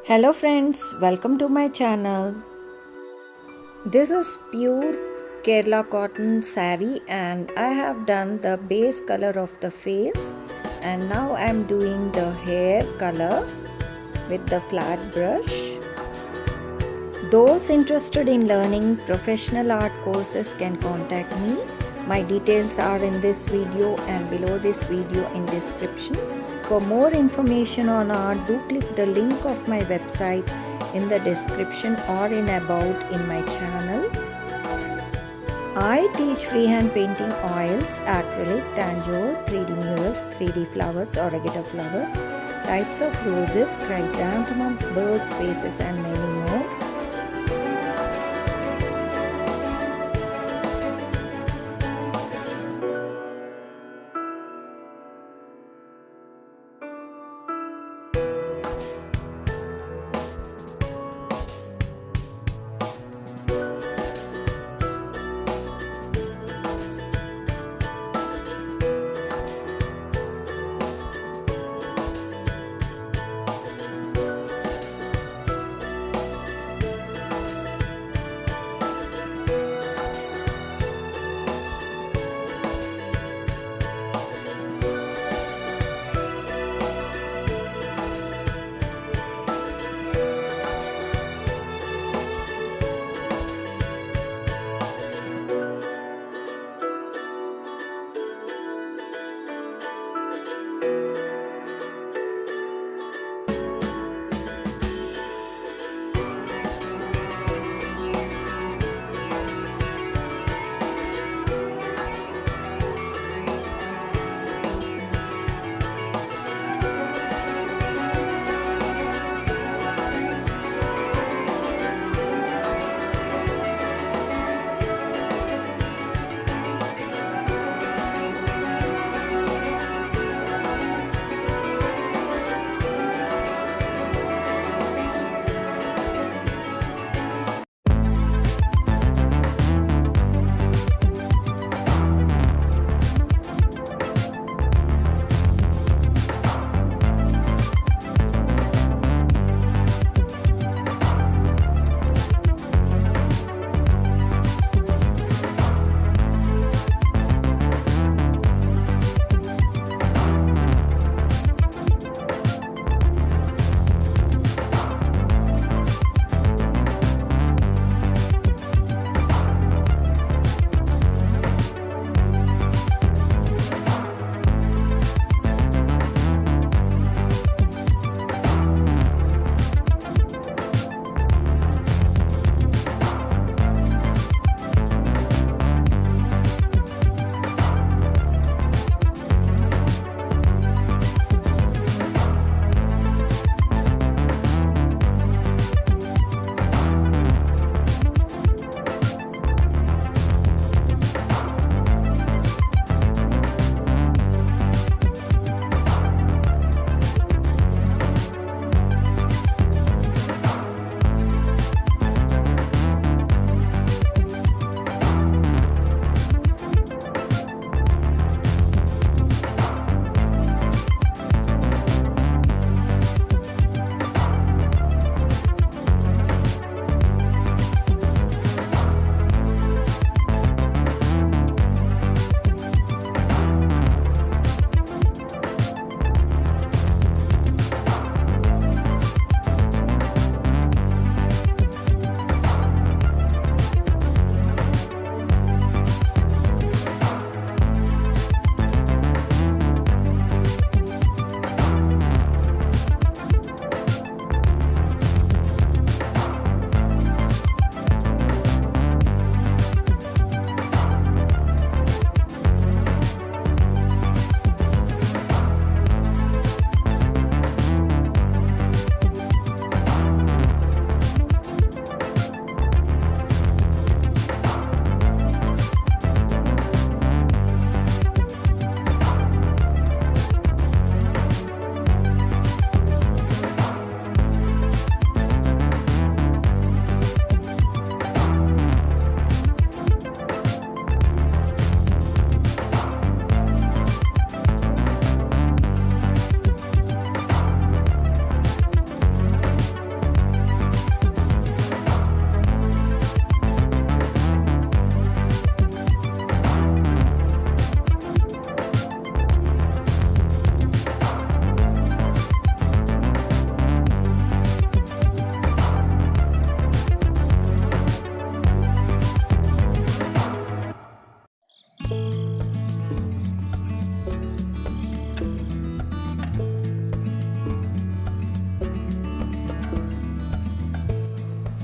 Hello friends, welcome to my channel. This is pure Kerala Cotton Saree and I have done the base color of the face and now I am doing the hair color with the flat brush. Those interested in learning professional art courses can contact me. My details are in this video and below this video in description. For more information on art, do click the link of my website in the description or in about in my channel. I teach freehand painting oils, acrylic, tanjore, 3D murals, 3D flowers, oregano flowers, types of roses, chrysanthemums, birds, faces and many more.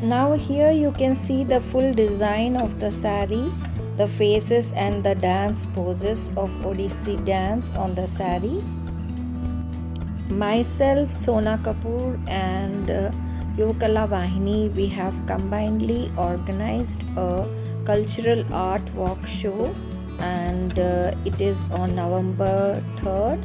Now here you can see the full design of the saree, the faces and the dance poses of Odissi dance on the saree. Myself, Sona Kapoor and Yuvakala Vahini, we have combinedly organized a cultural art walk show, and it is on November 3rd.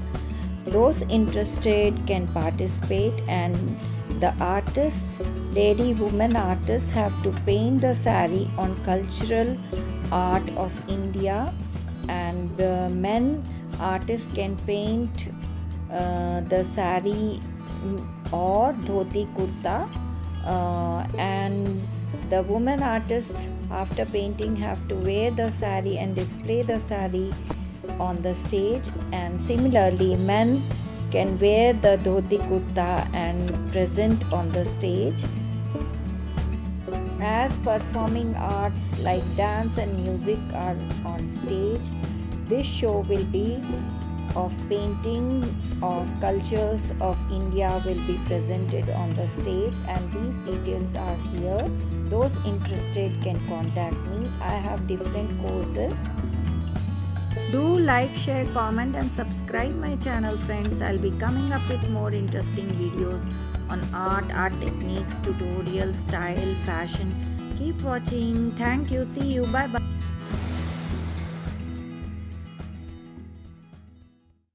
Those interested can participate, and the artists, women artists, have to paint the saree on cultural art of India, and the men artists can paint the saree or dhoti kurta, and the women artists after painting have to wear the saree and display the saree on the stage, and similarly men can wear the dhoti kurta and present on the stage. As performing arts like dance and music are on stage, this show will be of painting of cultures of India will be presented on the stage, and these details are here. Those interested can contact me. I have different courses. Do like, share, comment and subscribe my channel, friends. I'll be coming up with more interesting videos on art techniques, tutorials, style, fashion. Keep watching. Thank you. See you. Bye bye.